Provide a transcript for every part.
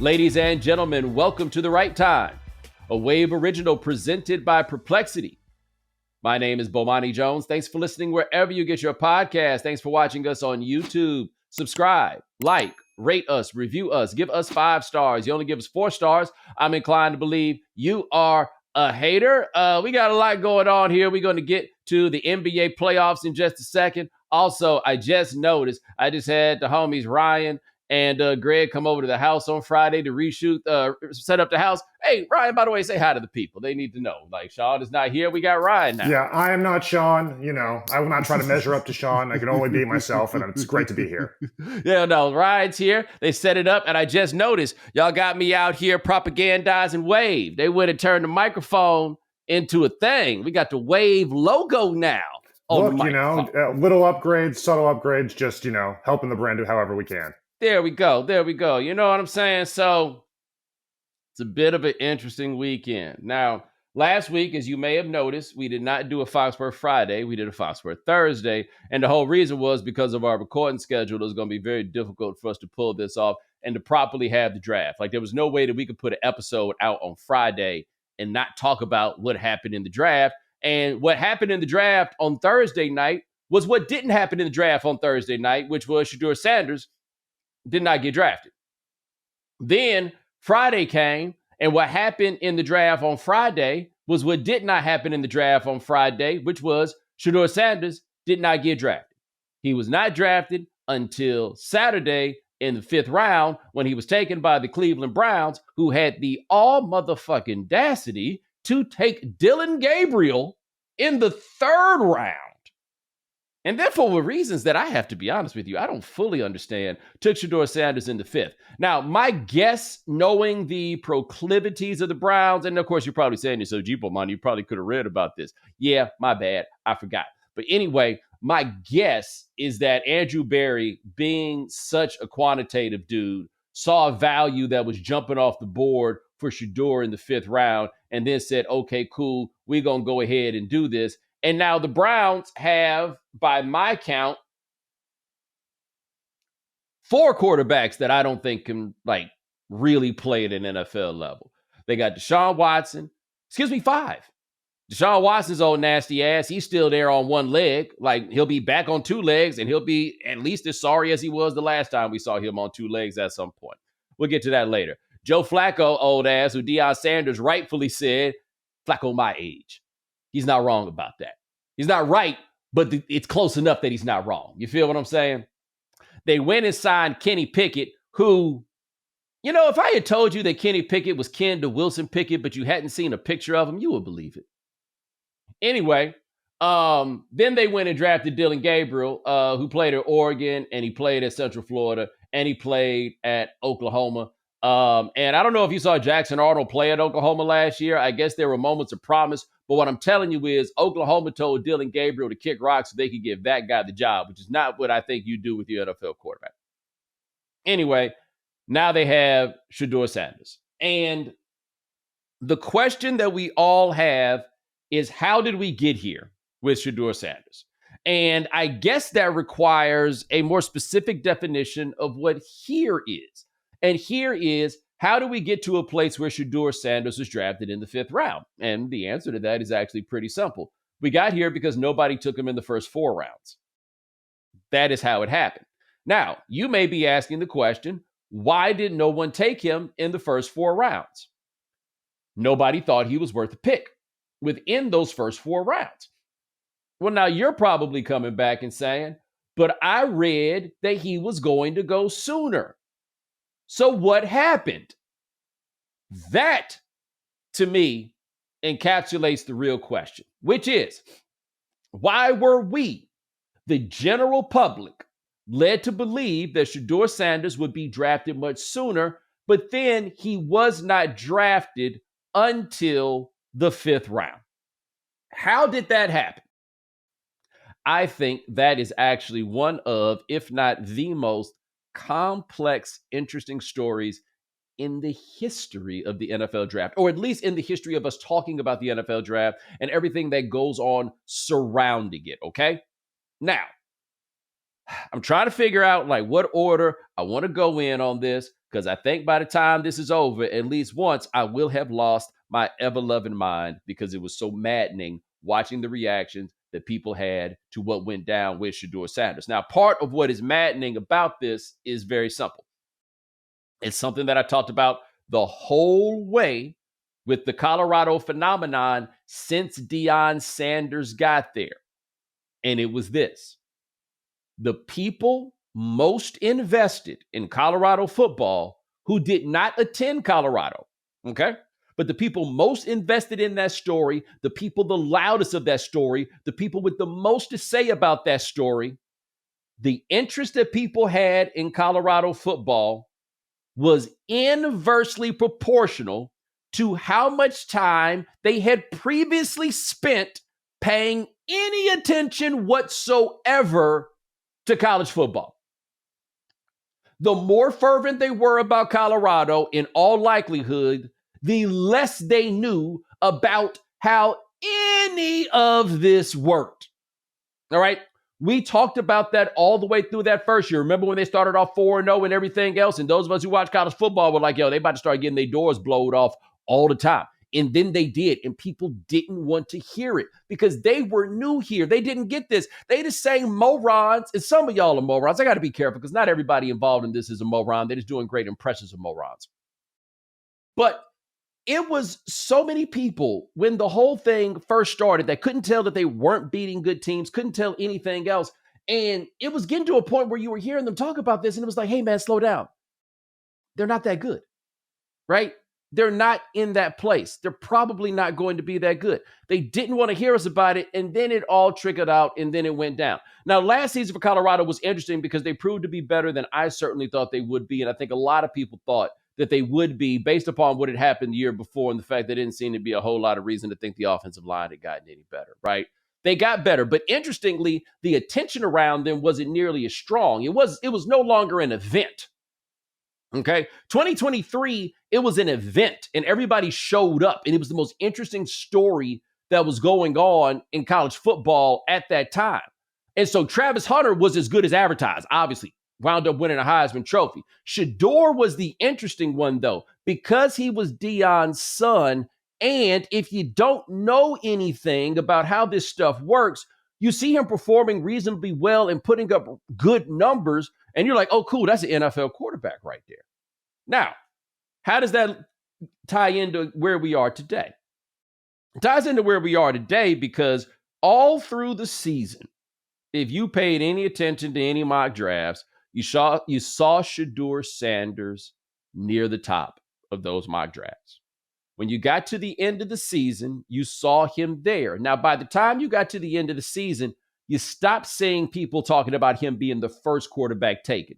Ladies and gentlemen, welcome to The Right Time, a Wave original presented by Perplexity. My name is Bomani Jones. Thanks for listening wherever you get your podcast. Thanks for watching us on YouTube. Subscribe, like, rate us, review us, give us 5 stars. You only give us 4 stars. I'm inclined to believe you are a hater. We got a lot going on here. We're going to get to the NBA playoffs in just a second. Also, I just noticed, I just had the homies Ryan and Greg come over to the house on Friday to set up the house. Hey, Ryan, by the way, say hi to the people. They need to know. Like, Sean is not here. We got Ryan now. Yeah, I am not Sean. You know, I will not try to measure up to Sean. I can only be myself, and it's great to be here. Yeah, no, Ryan's here. They set it up, and I just noticed y'all got me out here propagandizing Wave. They went and turned the microphone into a thing. We got the Wave logo now. Look, little upgrades, subtle upgrades, just, helping the brand do however we can. There we go. You know what I'm saying? So it's a bit of an interesting weekend. Now, last week, as you may have noticed, we did not do a Foxworth Friday. We did a Foxworth Thursday. And the whole reason was because of our recording schedule. It was going to be very difficult for us to pull this off and to properly have the draft. Like, there was no way that we could put an episode out on Friday and not talk about what happened in the draft. And what happened in the draft on Thursday night was what didn't happen in the draft on Thursday night, which was Shedeur Sanders did not get drafted. Then Friday came, and what happened in the draft on Friday was what did not happen in the draft on Friday, which was Shedeur Sanders did not get drafted. He was not drafted until Saturday in the 5th round when he was taken by the Cleveland Browns, who had the all-motherfucking audacity to take Dillon Gabriel in the 3rd round. And then for reasons that I have to be honest with you, I don't fully understand, took Shedeur Sanders in the 5th. Now, my guess, knowing the proclivities of the Browns, and of course you're probably saying, so Bomani, you probably could have read about this. Yeah, my bad. I forgot. But anyway, my guess is that Andrew Berry, being such a quantitative dude, saw a value that was jumping off the board for Shedeur in the 5th round and then said, okay, cool, we're going to go ahead and do this. And now the Browns have, by my count, 4 quarterbacks that I don't think can, really play at an NFL level. They got 5. Deshaun Watson's old nasty ass, he's still there on 1 leg. Like, he'll be back on 2 legs, and he'll be at least as sorry as he was the last time we saw him on 2 legs at some point. We'll get to that later. Joe Flacco, old ass, who Deion Sanders rightfully said, Flacco my age. He's not wrong about that. He's not right, but it's close enough that he's not wrong. You feel what I'm saying? They went and signed Kenny Pickett, who, if I had told you that Kenny Pickett was kin to Wilson Pickett, but you hadn't seen a picture of him, you would believe it. Anyway, then they went and drafted Dillon Gabriel, who played at Oregon, and he played at Central Florida, and he played at Oklahoma. And I don't know if you saw Jackson Arnold play at Oklahoma last year. I guess there were moments of promise. But what I'm telling you is Oklahoma told Dillon Gabriel to kick rocks so they could give that guy the job, which is not what I think you do with your NFL quarterback. Anyway, now they have Shedeur Sanders. And the question that we all have is, how did we get here with Shedeur Sanders? And I guess that requires a more specific definition of what here is. And here is, how do we get to a place where Shedeur Sanders was drafted in the 5th round? And the answer to that is actually pretty simple. We got here because nobody took him in the first 4 rounds. That is how it happened. Now, you may be asking the question, why did no one take him in the first 4 rounds? Nobody thought he was worth a pick within those first 4 rounds. Well, now you're probably coming back and saying, but I read that he was going to go sooner. So what happened? That, to me, encapsulates the real question, which is, why were we, the general public, led to believe that Shedeur Sanders would be drafted much sooner, but then he was not drafted until the 5th round? How did that happen? I think that is actually one of, if not the most complex, interesting stories in the history of the NFL draft, or at least in the history of us talking about the NFL draft and everything that goes on surrounding it, okay? Now, I'm trying to figure out what order I want to go in on this, because I think by the time this is over, at least once, I will have lost my ever-loving mind because it was so maddening watching the reactions that people had to what went down with Shedeur Sanders. Now, part of what is maddening about this is very simple. It's something that I talked about the whole way with the Colorado phenomenon since Deion Sanders got there. And it was this. The people most invested in Colorado football who did not attend Colorado, okay? But the people most invested in that story, the people the loudest of that story, the people with the most to say about that story, the interest that people had in Colorado football was inversely proportional to how much time they had previously spent paying any attention whatsoever to college football. The more fervent they were about Colorado, in all likelihood, the less they knew about how any of this worked. All right? We talked about that all the way through that first year. Remember when they started off 4-0 and everything else? And those of us who watch college football were like, yo, they about to start getting their doors blown off all the time. And then they did. And people didn't want to hear it because they were new here. They didn't get this. They the same morons. And some of y'all are morons. I got to be careful because not everybody involved in this is a moron. They're just doing great impressions of morons. But it was so many people when the whole thing first started that couldn't tell that they weren't beating good teams, couldn't tell anything else. And it was getting to a point where you were hearing them talk about this and it was like, hey, man, slow down. They're not that good, right? They're not in that place. They're probably not going to be that good. They didn't want to hear us about it, and then it all trickled out, and then it went down. Now, last season for Colorado was interesting because they proved to be better than I certainly thought they would be, and I think a lot of people thought that they would be based upon what had happened the year before and the fact there didn't seem to be a whole lot of reason to think the offensive line had gotten any better, right? They got better, but interestingly, the attention around them wasn't nearly as strong. It was no longer an event. Okay, 2023, it was an event and everybody showed up and it was the most interesting story that was going on in college football at that time. And so Travis Hunter was as good as advertised, obviously, wound up winning a Heisman Trophy. Shedeur was the interesting one, though, because he was Deion's son. And if you don't know anything about how this stuff works, you see him performing reasonably well and putting up good numbers. And you're like, oh, cool, that's an NFL quarterback right there. Now, how does that tie into where we are today? It ties into where we are today because all through the season, if you paid any attention to any mock drafts, you saw Shedeur Sanders near the top of those mock drafts. When you got to the end of the season, you saw him there. Now, by the time you got to the end of the season, you stopped seeing people talking about him being the first quarterback taken.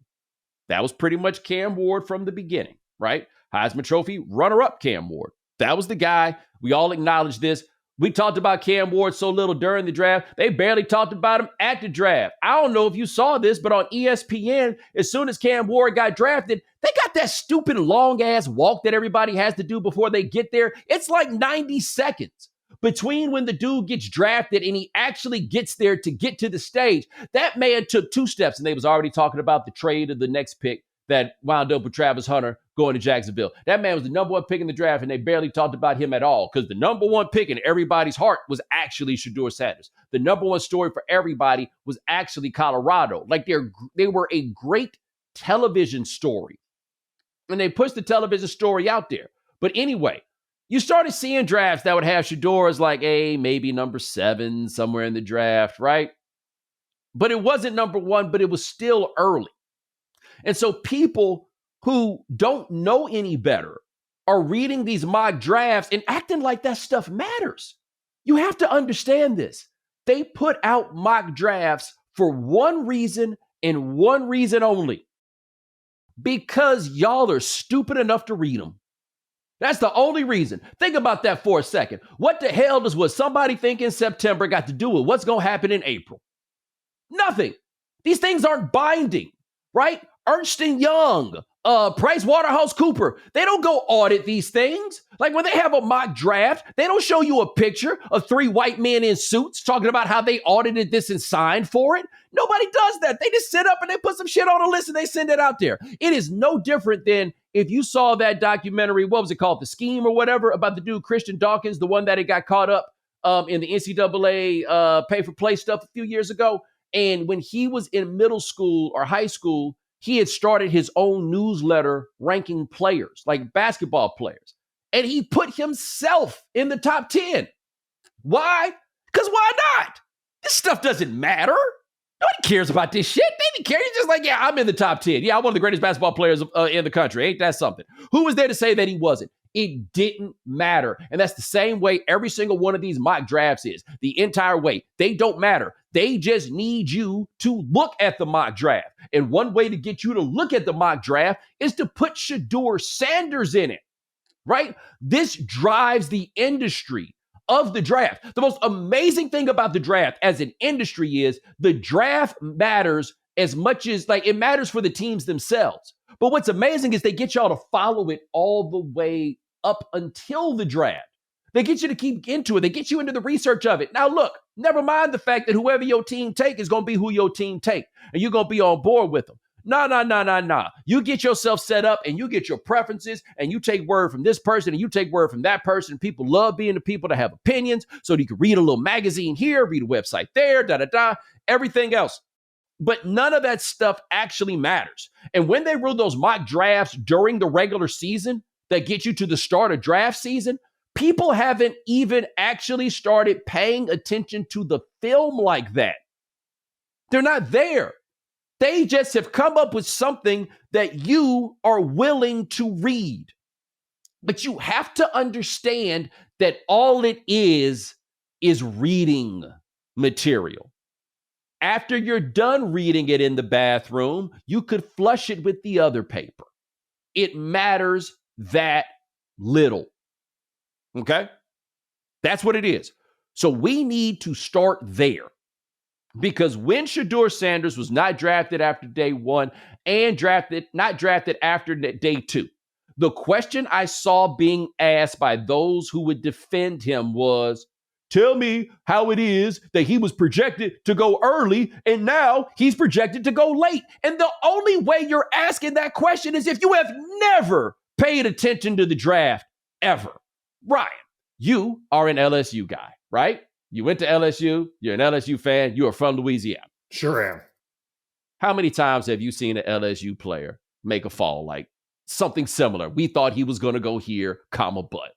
That was pretty much Cam Ward from the beginning, right? Heisman Trophy runner-up Cam Ward. That was the guy. We all acknowledge this. We talked about Cam Ward so little during the draft. They barely talked about him at the draft. I don't know if you saw this, but on ESPN, as soon as Cam Ward got drafted, they got that stupid long-ass walk that everybody has to do before they get there. It's like 90 seconds between when the dude gets drafted and he actually gets there to get to the stage. That man took 2 steps, and they was already talking about the trade of the next pick that wound up with Travis Hunter going to Jacksonville. That man was the number 1 pick in the draft, and they barely talked about him at all because the number 1 pick in everybody's heart was actually Shedeur Sanders. The number 1 story for everybody was actually Colorado. Like they were a great television story, and they pushed the television story out there. But anyway, you started seeing drafts that would have Shedeur as like maybe number 7 somewhere in the draft, right? But it wasn't number 1, but it was still early. And so people who don't know any better are reading these mock drafts and acting like that stuff matters. You have to understand this. They put out mock drafts for one reason and one reason only. Because y'all are stupid enough to read them. That's the only reason. Think about that for a second. What the hell does what somebody think in September got to do with what's going to happen in April? Nothing. These things aren't binding, right? Ernst & Young, PricewaterhouseCoopers, they don't go audit these things. Like when they have a mock draft, they don't show you a picture of 3 white men in suits talking about how they audited this and signed for it. Nobody does that. They just sit up and they put some shit on a list and they send it out there. It is no different than if you saw that documentary, what was it called? The Scheme or whatever, about the dude Christian Dawkins, the one that it got caught up in the NCAA pay-for-play stuff a few years ago. And when he was in middle school or high school, he had started his own newsletter ranking players, like basketball players. And he put himself in the top 10. Why? Because why not? This stuff doesn't matter. Nobody cares about this shit. They didn't care. He's just like, yeah, I'm in the top 10. Yeah, I'm one of the greatest basketball players in the country. Ain't that something? Who was there to say that he wasn't? It didn't matter. And that's the same way every single one of these mock drafts is. The entire way. They don't matter. They just need you to look at the mock draft. And one way to get you to look at the mock draft is to put Shedeur Sanders in it, right? This drives the industry of the draft. The most amazing thing about the draft as an industry is the draft matters as much as, like, it matters for the teams themselves. But what's amazing is they get y'all to follow it all the way up until the draft. They get you to keep into it. They get you into the research of it. Now, look, never mind the fact that whoever your team take is going to be who your team take, and you're going to be on board with them. No. You get yourself set up and you get your preferences and you take word from this person and you take word from that person. People love being the people that have opinions. So you can read a little magazine here, read a website there, everything else. But none of that stuff actually matters. And when they run those mock drafts during the regular season that get you to the start of draft season, people haven't even actually started paying attention to the film like that. They're not there. They just have come up with something that you are willing to read. But you have to understand that all it is reading material. After you're done reading it in the bathroom, you could flush it with the other paper. It matters that little. Okay? That's what it is. So we need to start there. Because when Shedeur Sanders was not drafted after day one and not drafted after day two, the question I saw being asked by those who would defend him was, tell me how it is that he was projected to go early and now he's projected to go late. And the only way you're asking that question is if you have never paid attention to the draft ever. Ryan, you are an LSU guy, right? You went to LSU. You're an LSU fan. You are from Louisiana. Sure am. How many times have you seen an LSU player make a fall like something similar? We thought he was going to go here, but.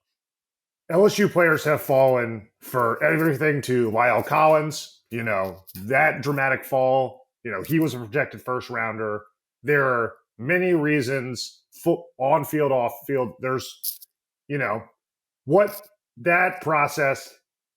LSU players have fallen for everything to Lyle Collins. You know, that dramatic fall. You know, he was a projected first rounder. There are many reasons on field, off field. There's, you know, what that process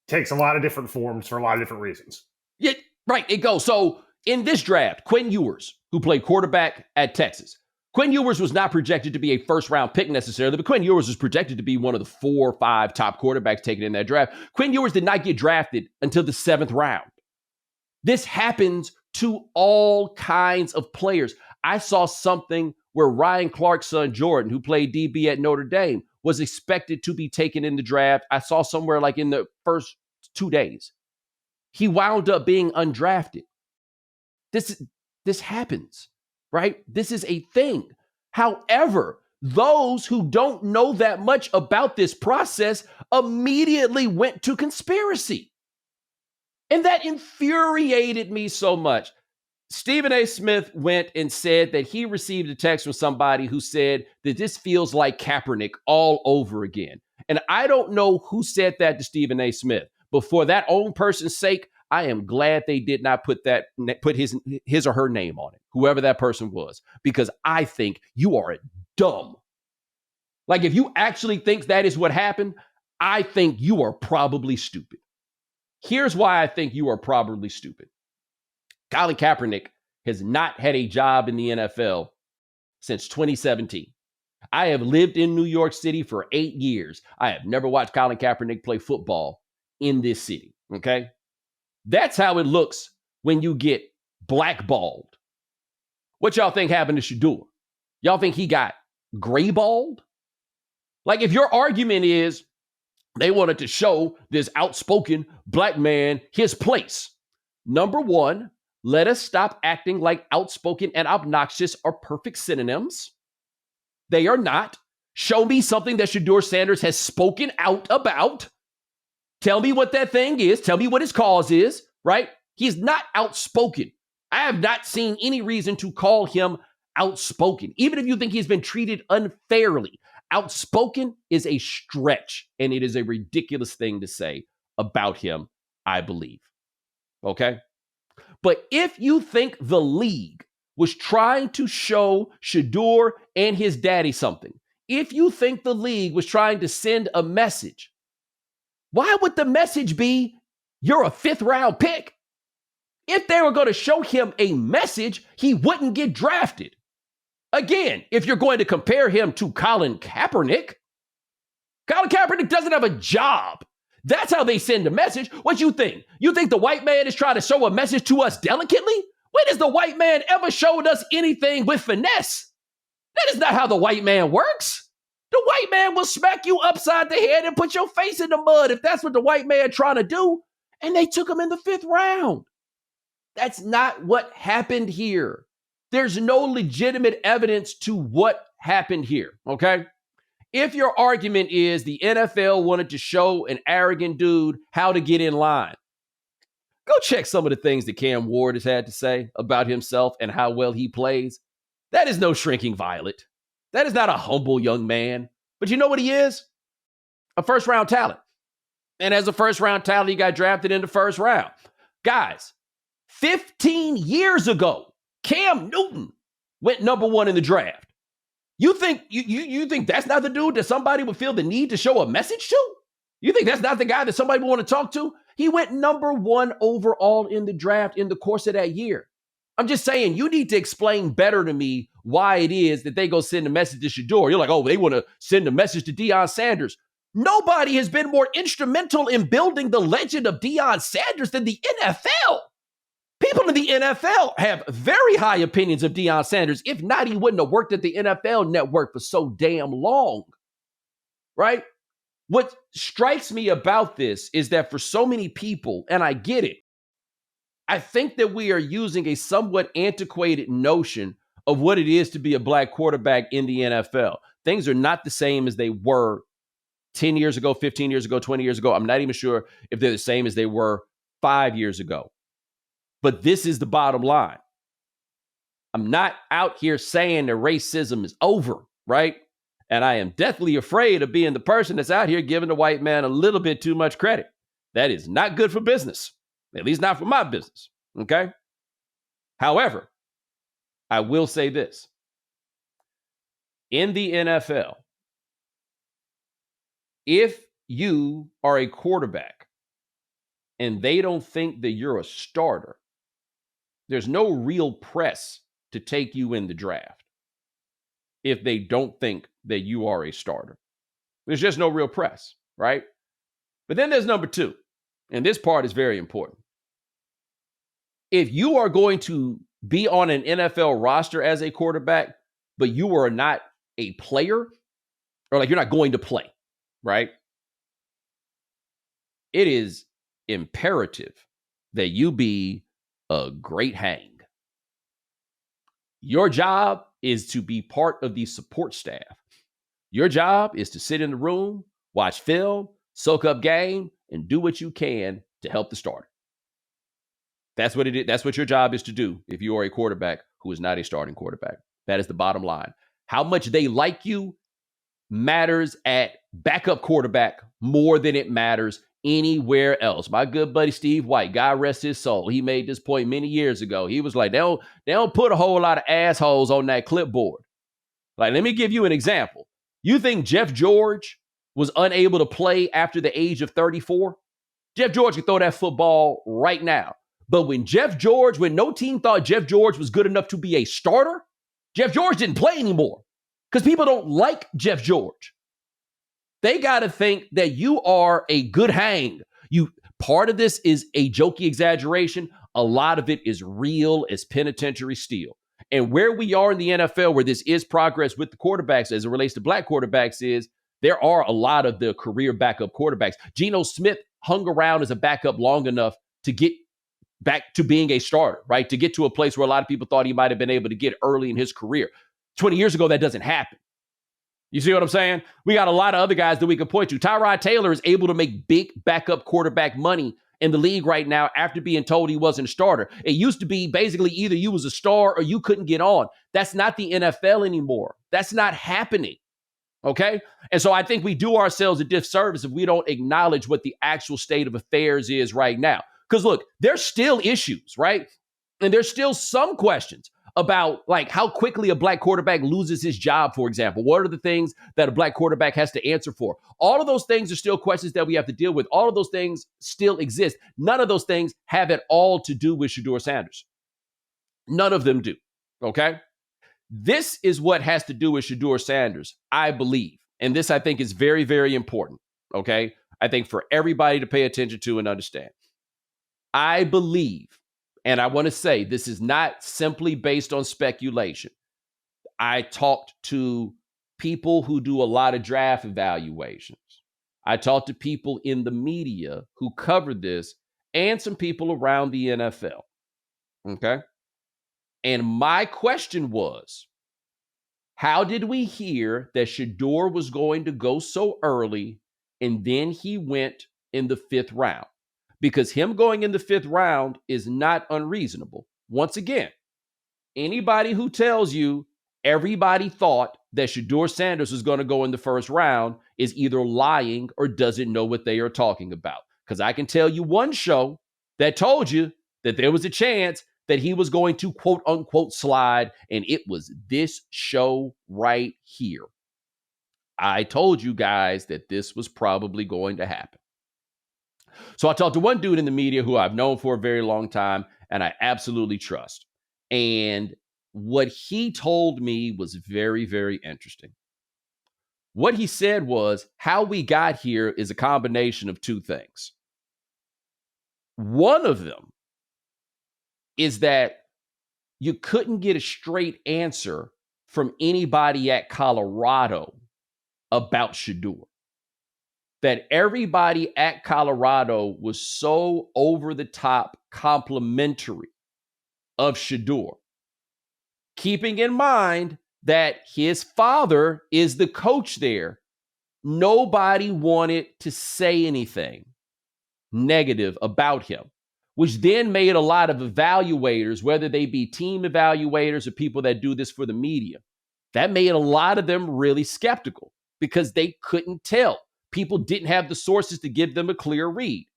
takes a lot of different forms for a lot of different reasons. Yeah, right. It goes. So in this draft, Quinn Ewers, who played quarterback at Texas, Quinn Ewers was not projected to be a first-round pick necessarily, but Quinn Ewers was projected to be one of the 4 or 5 top quarterbacks taken in that draft. Quinn Ewers did not get drafted until the 7th round. This happens to all kinds of players. I saw something where Ryan Clark's son, Jordan, who played DB at Notre Dame, was expected to be taken in the draft. I saw somewhere like in the first 2 days. He wound up being undrafted. This happens, right? This is a thing. However, those who don't know that much about this process immediately went to conspiracy. And that infuriated me so much. Stephen A. Smith went and said that he received a text from somebody who said that this feels like Kaepernick all over again. And I don't know who said that to Stephen A. Smith, but for that own person's sake, I am glad they did not put his or her name on it, whoever that person was, because I think you are dumb. Like, if you actually think that is what happened, I think you are probably stupid. Here's why I think you are probably stupid. Colin Kaepernick has not had a job in the NFL since 2017. I have lived in New York City for 8 years. I have never watched Colin Kaepernick play football in this city, okay? That's how it looks when you get blackballed. What y'all think happened to Shedeur? Y'all think he got grayballed? Like, if your argument is they wanted to show this outspoken black man his place, number one, let us stop acting like outspoken and obnoxious are perfect synonyms. They are not. Show me something that Shedeur Sanders has spoken out about. Tell me what that thing is. Tell me what his cause is, right? He's not outspoken. I have not seen any reason to call him outspoken. Even if you think he's been treated unfairly, outspoken is a stretch, and it is a ridiculous thing to say about him, I believe. Okay? But if you think the league was trying to show Shedeur and his daddy something, if you think the league was trying to send a message, why would the message be, you're a 5th round pick? If they were going to show him a message, he wouldn't get drafted. Again, if you're going to compare him to Colin Kaepernick doesn't have a job. That's how they send a message. What you think? You think the white man is trying to show a message to us delicately? When has the white man ever showed us anything with finesse? That is not how the white man works. The white man will smack you upside the head and put your face in the mud if that's what the white man trying to do. And they took him in the 5th round. That's not what happened here. There's no legitimate evidence to what happened here, okay? If your argument is the NFL wanted to show an arrogant dude how to get in line, go check some of the things that Cam Ward has had to say about himself and how well he plays. That is no shrinking violet. That is not a humble young man. But you know what he is? A 1st-round talent. And as a 1st-round talent, he got drafted in the 1st round. Guys, 15 years ago, Cam Newton went number 1 in the draft. You think you think that's not the dude that somebody would feel the need to show a message to? You think that's not the guy that somebody would want to talk to? He went number 1 overall in the draft in the course of that year. I'm just saying, you need to explain better to me why it is that they go send a message to Shedeur. You're like, oh, they want to send a message to Deion Sanders. Nobody has been more instrumental in building the legend of Deion Sanders than the NFL. People in the NFL have very high opinions of Deion Sanders. If not, he wouldn't have worked at the NFL network for so damn long, right? What strikes me about this is that for so many people, and I get it, I think that we are using a somewhat antiquated notion of what it is to be a black quarterback in the NFL. Things are not the same as they were 10 years ago, 15 years ago, 20 years ago. I'm not even sure if they're the same as they were 5 years ago. But this is the bottom line. I'm not out here saying that racism is over, right? And I am deathly afraid of being the person that's out here giving the white man a little bit too much credit. That is not good for business, at least not for my business, okay? However, I will say this. In the NFL, if you are a quarterback and they don't think that you're a starter, there's no real press to take you in the draft if they don't think that you are a starter. There's just no real press, right? But then there's number 2, and this part is very important. If you are going to be on an NFL roster as a quarterback, but you are not a player, or like you're not going to play, right? It is imperative that you be a great hang. Your job is to be part of the support staff. Your job is to sit in the room, watch film, soak up game, and do what you can to help the starter. That's what it is. That's what your job is to do if you are a quarterback who is not a starting quarterback. That is the bottom line. How much they like you matters at backup quarterback more than it matters anywhere else. My good buddy Steve White, God rest his soul, he made this point many years ago. He was like, they don't put a whole lot of assholes on that clipboard. Like, let me give you an example. You think Jeff George was unable to play after the age of 34? Jeff George could throw that football right now. But when no team thought Jeff George was good enough to be a starter, Jeff George didn't play anymore because people don't like Jeff George. They got to think that you are a good hang. Part of this is a jokey exaggeration. A lot of it is real as penitentiary steel. And where we are in the NFL, where this is progress with the quarterbacks as it relates to black quarterbacks, is there are a lot of the career backup quarterbacks. Geno Smith hung around as a backup long enough to get back to being a starter, right? To get to a place where a lot of people thought he might have been able to get early in his career. 20 years ago, that doesn't happen. You see what I'm saying? We got a lot of other guys that we could point to. Tyrod Taylor is able to make big backup quarterback money in the league right now after being told he wasn't a starter. It used to be basically either you was a star or you couldn't get on. That's not the NFL anymore. That's not happening. Okay? And so I think we do ourselves a disservice if we don't acknowledge what the actual state of affairs is right now. Because look, there's still issues, right? And there's still some questions about like how quickly a black quarterback loses his job, for example. What are the things that a black quarterback has to answer for? All of those things are still questions that we have to deal with. All of those things still exist. None of those things have at all to do with Shedeur Sanders. None of them do, okay? This is what has to do with Shedeur Sanders, I believe. And this, I think, is very, very important, okay? I think for everybody to pay attention to and understand. I believe, and I want to say this is not simply based on speculation. I talked to people who do a lot of draft evaluations. I talked to people in the media who covered this and some people around the NFL. Okay. And my question was, how did we hear that Shedeur was going to go so early and then he went in the 5th round? Because him going in the 5th round is not unreasonable. Once again, anybody who tells you everybody thought that Shedeur Sanders was going to go in the 1st round is either lying or doesn't know what they are talking about. Because I can tell you one show that told you that there was a chance that he was going to quote unquote slide, and it was this show right here. I told you guys that this was probably going to happen. So I talked to one dude in the media who I've known for a very long time and I absolutely trust. And what he told me was very, very interesting. What he said was how we got here is a combination of two things. One of them is that you couldn't get a straight answer from anybody at Colorado about Shedeur. That everybody at Colorado was so over the top complimentary of Shedeur. Keeping in mind that his father is the coach there, nobody wanted to say anything negative about him, which then made a lot of evaluators, whether they be team evaluators or people that do this for the media, that made a lot of them really skeptical because they couldn't tell. People didn't have the sources to give them a clear read.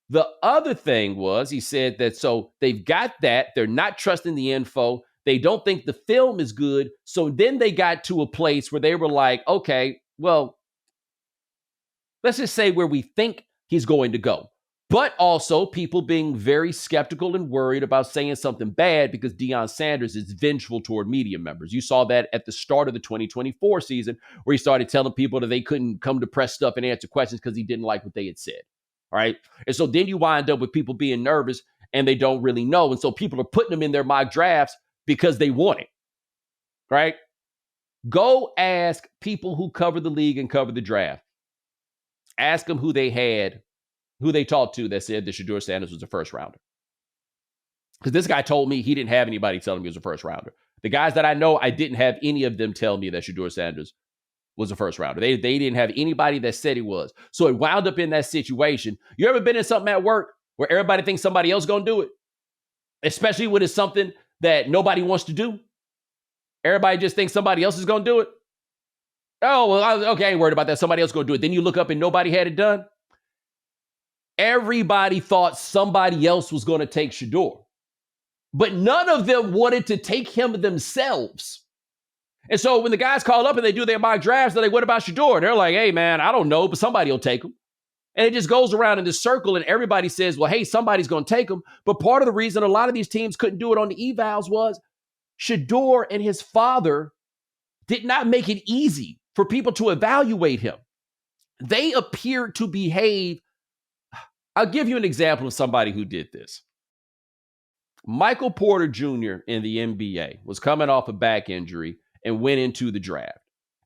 The other thing was, he said that so they've got that. They're not trusting the info. They don't think the film is good. So then they got to a place where they were like, okay, well, let's just say where we think he's going to go. But also people being very skeptical and worried about saying something bad because Deion Sanders is vengeful toward media members. You saw that at the start of the 2024 season where he started telling people that they couldn't come to press stuff and answer questions because he didn't like what they had said. All right. And so then you wind up with people being nervous and they don't really know. And so people are putting them in their mock drafts because they want it. Right. Go ask people who cover the league and cover the draft. Ask them who they talked to that said that Shedeur Sanders was a 1st rounder. Because this guy told me he didn't have anybody tell him he was a 1st rounder. The guys that I know, I didn't have any of them tell me that Shedeur Sanders was a 1st rounder. They didn't have anybody that said he was. So it wound up in that situation. You ever been in something at work where everybody thinks somebody else is going to do it? Especially when it's something that nobody wants to do. Everybody just thinks somebody else is going to do it. Oh, well, okay, I ain't worried about that. Somebody else is going to do it. Then you look up and nobody had it done. Everybody thought somebody else was going to take Shedeur, but none of them wanted to take him themselves. And so when the guys call up and they do their mock drafts, they're like, what about Shedeur? They're like, hey, man, I don't know, but somebody will take him. And it just goes around in this circle and everybody says, well, hey, somebody's going to take him. But part of the reason a lot of these teams couldn't do it on the evals was Shedeur and his father did not make it easy for people to evaluate him. They appeared to behave. I'll give you an example of somebody who did this. Michael Porter Jr. in the NBA was coming off a back injury and went into the draft.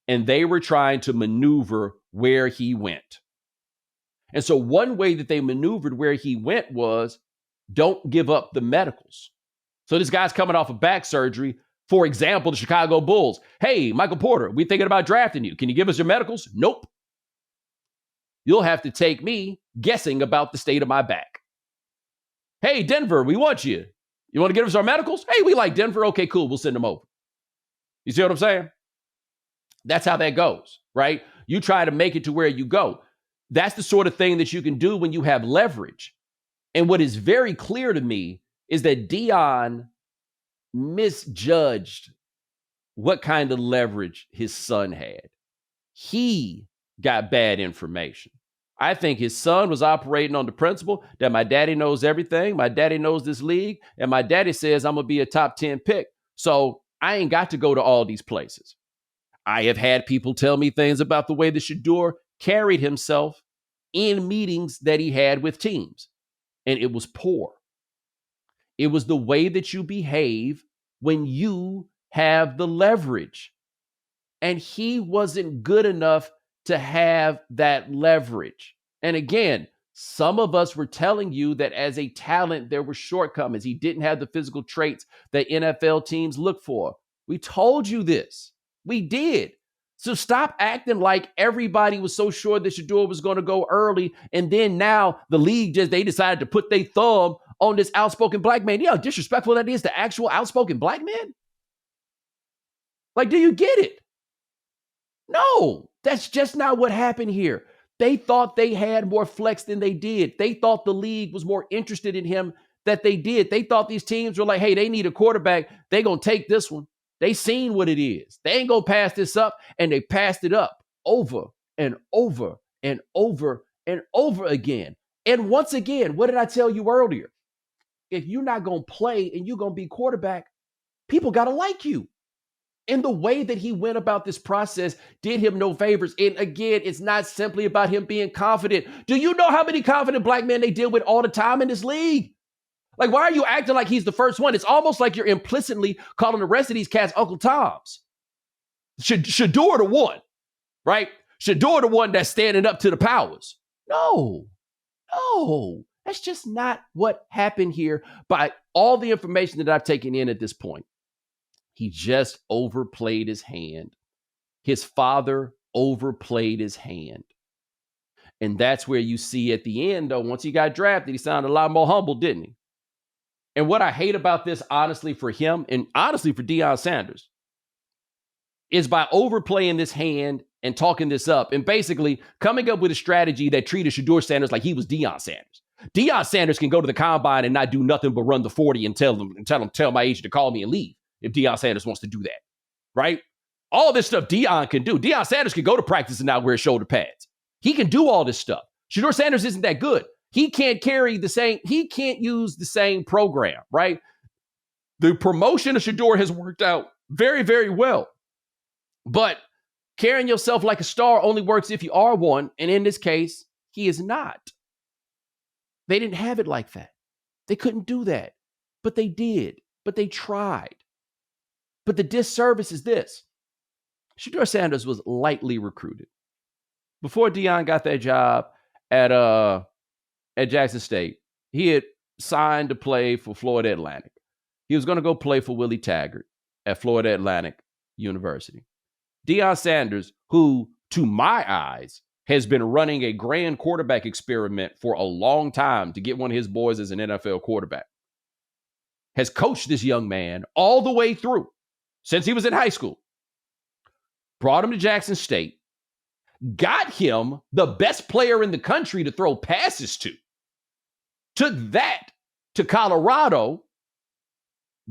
And they were trying to maneuver where he went. And so one way that they maneuvered where he went was don't give up the medicals. So this guy's coming off of back surgery. For example, the Chicago Bulls. Hey, Michael Porter, we're thinking about drafting you. Can you give us your medicals? Nope. You'll have to take me guessing about the state of my back. Hey, Denver, we want you. You want to give us our medicals? Hey, we like Denver. Okay, cool. We'll send them over. You see what I'm saying? That's how that goes, right? You try to make it to where you go. That's the sort of thing that you can do when you have leverage. And what is very clear to me is that Deion misjudged what kind of leverage his son had. He got bad information. I think his son was operating on the principle that my daddy knows everything. My daddy knows this league. And my daddy says I'm going to be a top 10 pick. So I ain't got to go to all these places. I have had people tell me things about the way that Shedeur carried himself in meetings that he had with teams. And it was poor. It was the way that you behave when you have the leverage. And he wasn't good enough to have that leverage. And again, some of us were telling you that as a talent, there were shortcomings. He didn't have the physical traits that NFL teams look for. We told you this. We did. So stop acting like everybody was so sure that Shedeur was going to go early. And then now the league they decided to put their thumb on this outspoken black man. You know how disrespectful that is to actual outspoken black men? Like, do you get it? No, that's just not what happened here. They thought they had more flex than they did. They thought the league was more interested in him than they did. They thought these teams were like, hey, they need a quarterback. They're going to take this one. They seen what it is. They ain't going to pass this up. And they passed it up over and over and over and over again. And once again, what did I tell you earlier? If you're not going to play and you're going to be quarterback, people got to like you. And the way that he went about this process did him no favors. And again, it's not simply about him being confident. Do you know how many confident black men they deal with all the time in this league? Like, why are you acting like he's the first one? It's almost like you're implicitly calling the rest of these cats Uncle Toms. Shedeur the one, right? Shedeur the one that's standing up to the powers. No, that's just not what happened here by all the information that I've taken in at this point. He just overplayed his hand. His father overplayed his hand. And that's where you see at the end, though, once he got drafted, he sounded a lot more humble, didn't he? And what I hate about this, honestly, for him and honestly for Deion Sanders, is by overplaying this hand and talking this up and basically coming up with a strategy that treated Shedeur Sanders like he was Deion Sanders. Deion Sanders can go to the combine and not do nothing but run the 40 and tell my agent to call me and leave if Deion Sanders wants to do that, right? All this stuff Deion can do. Deion Sanders can go to practice and not wear shoulder pads. He can do all this stuff. Shedeur Sanders isn't that good. He can't use the same program, right? The promotion of Shedeur has worked out very, very well. But carrying yourself like a star only works if you are one. And in this case, he is not. They didn't have it like that. They couldn't do that. But they did. But they tried. But the disservice is this. Shedeur Sanders was lightly recruited. Before Deion got that job at Jackson State, he had signed to play for Florida Atlantic. He was going to go play for Willie Taggart at Florida Atlantic University. Deion Sanders, who, to my eyes, has been running a grand quarterback experiment for a long time to get one of his boys as an NFL quarterback, has coached this young man all the way through since he was in high school, brought him to Jackson State, got him the best player in the country to throw passes to, took that to Colorado,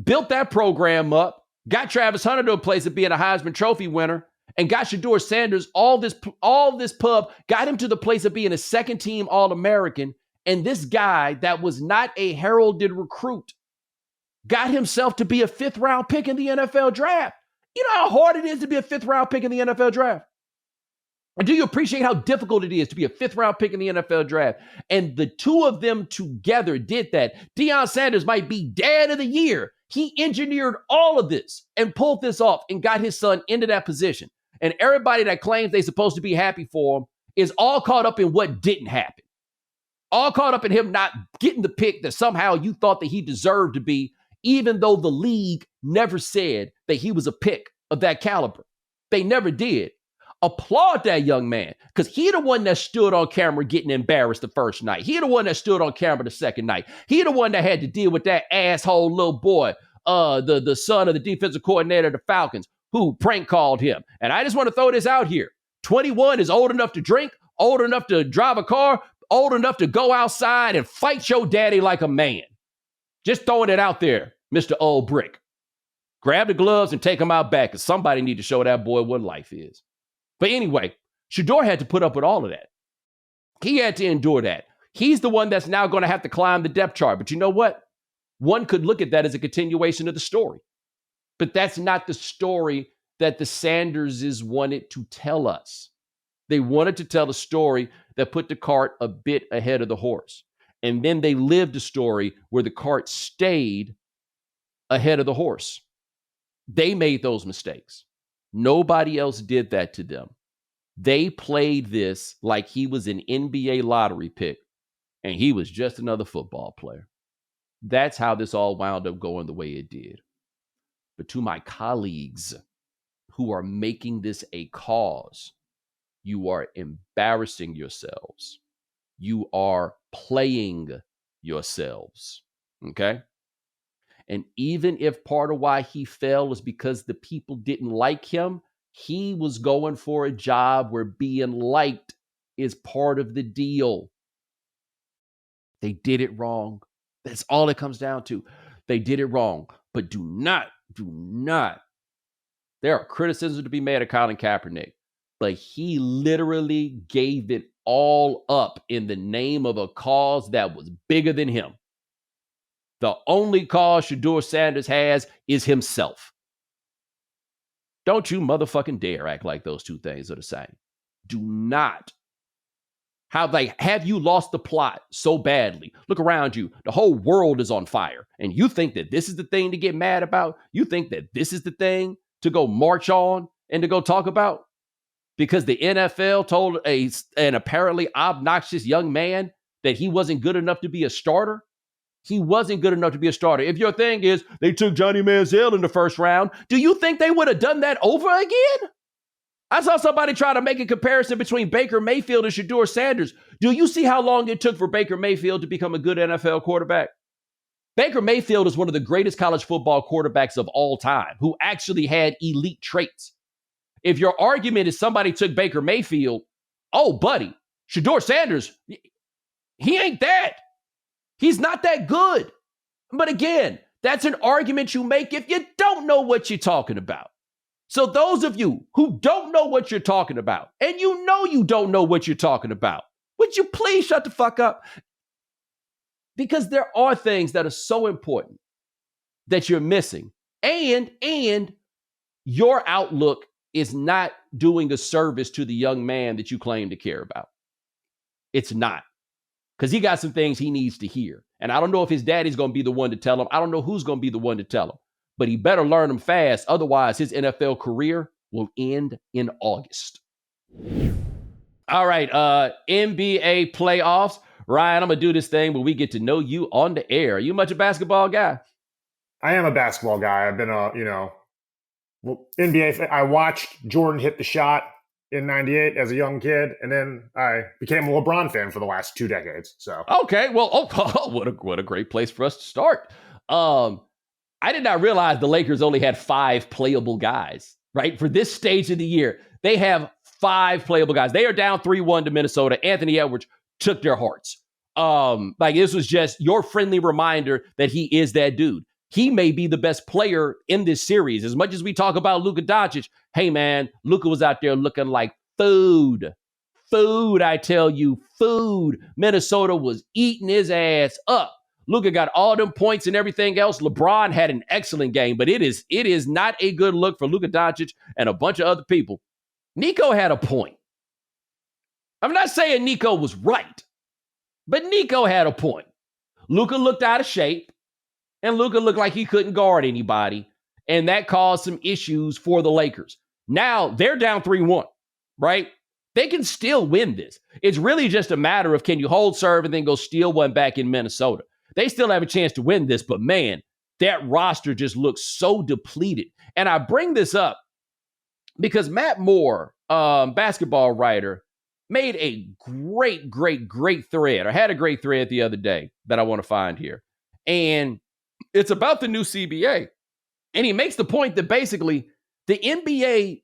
built that program up, got Travis Hunter to a place of being a Heisman Trophy winner, and got Shedeur Sanders all this pub, got him to the place of being a second-team All-American, and this guy that was not a heralded recruit got himself to be a fifth-round pick in the NFL draft. You know how hard it is to be a fifth-round pick in the NFL draft? And do you appreciate how difficult it is to be a fifth-round pick in the NFL draft? And the two of them together did that. Deion Sanders might be dad of the year. He engineered all of this and pulled this off and got his son into that position. And everybody that claims they're supposed to be happy for him is all caught up in what didn't happen. All caught up in him not getting the pick that somehow you thought that he deserved to be even though the league never said that he was a pick of that caliber. They never did. Applaud that young man, because he the one that stood on camera getting embarrassed the first night. He the one that stood on camera the second night. He the one that had to deal with that asshole little boy, the son of the defensive coordinator of the Falcons, who prank called him. And I just want to throw this out here. 21 is old enough to drink, old enough to drive a car, old enough to go outside and fight your daddy like a man. Just throwing it out there, Mr. Old Brick. Grab the gloves and take them out back, because somebody need to show that boy what life is. But anyway, Shedeur had to put up with all of that. He had to endure that. He's the one that's now going to have to climb the depth chart. But you know what? One could look at that as a continuation of the story. But that's not the story that the Sanderses wanted to tell us. They wanted to tell a story that put the cart a bit ahead of the horse. And then they lived a story where the cart stayed ahead of the horse. They made those mistakes. Nobody else did that to them. They played this like he was an NBA lottery pick and he was just another football player. That's how this all wound up going the way it did. But to my colleagues who are making this a cause, you are embarrassing yourselves. You are playing yourselves. Okay? And even if part of why he fell is because the people didn't like him, he was going for a job where being liked is part of the deal. They did it wrong. That's all it comes down to. They did it wrong. But do not. There are criticisms to be made of Colin Kaepernick, but he literally gave it all up in the name of a cause that was bigger than him. The only cause Shedeur Sanders has is himself. Don't you motherfucking dare act like those two things are the same. Do not. Have you lost the plot so badly? Look around you. The whole world is on fire. And you think that this is the thing to get mad about? You think that this is the thing to go march on and to go talk about? Because the NFL told an apparently obnoxious young man that he wasn't good enough to be a starter? He wasn't good enough to be a starter. If your thing is they took Johnny Manziel in the first round, do you think they would have done that over again? I saw somebody try to make a comparison between Baker Mayfield and Shedeur Sanders. Do you see how long it took for Baker Mayfield to become a good NFL quarterback? Baker Mayfield is one of the greatest college football quarterbacks of all time who actually had elite traits. If your argument is somebody took Baker Mayfield, oh, buddy, Shedeur Sanders, he ain't that. He's not that good. But again, that's an argument you make if you don't know what you're talking about. So those of you who don't know what you're talking about, and you know you don't know what you're talking about, would you please shut the fuck up? Because there are things that are so important that you're missing. And your outlook is not doing a service to the young man that you claim to care about. It's not. Because he got some things he needs to hear. And I don't know if his daddy's going to be the one to tell him. I don't know who's going to be the one to tell him. But he better learn them fast. Otherwise, his NFL career will end in August. All right, NBA playoffs. Ryan, I'm going to do this thing where we get to know you on the air. Are you much a basketball guy? I am a basketball guy. I've been NBA. I watched Jordan hit the shot in 98 as a young kid, and then I became a LeBron fan for the last 2 decades. So okay, well, what a great place for us to start. I did not realize the Lakers only had 5 playable guys, right? For this stage of the year, they have 5 playable guys. They are down 3-1 to Minnesota. Anthony Edwards took their hearts. This was just your friendly reminder that he is that dude. He may be the best player in this series. As much as we talk about Luka Doncic, hey, man, Luka was out there looking like food. Food, I tell you, food. Minnesota was eating his ass up. Luka got all them points and everything else. LeBron had an excellent game, but it is not a good look for Luka Doncic and a bunch of other people. Nico had a point. I'm not saying Nico was right, but Nico had a point. Luka looked out of shape, and Luka looked like he couldn't guard anybody, and that caused some issues for the Lakers. Now, they're down 3-1, right? They can still win this. It's really just a matter of can you hold serve and then go steal one back in Minnesota. They still have a chance to win this, but man, that roster just looks so depleted. And I bring this up because Matt Moore, basketball writer, made a great thread, or had a great thread the other day that I want to find here. And it's about the new CBA. And he makes the point that basically the NBA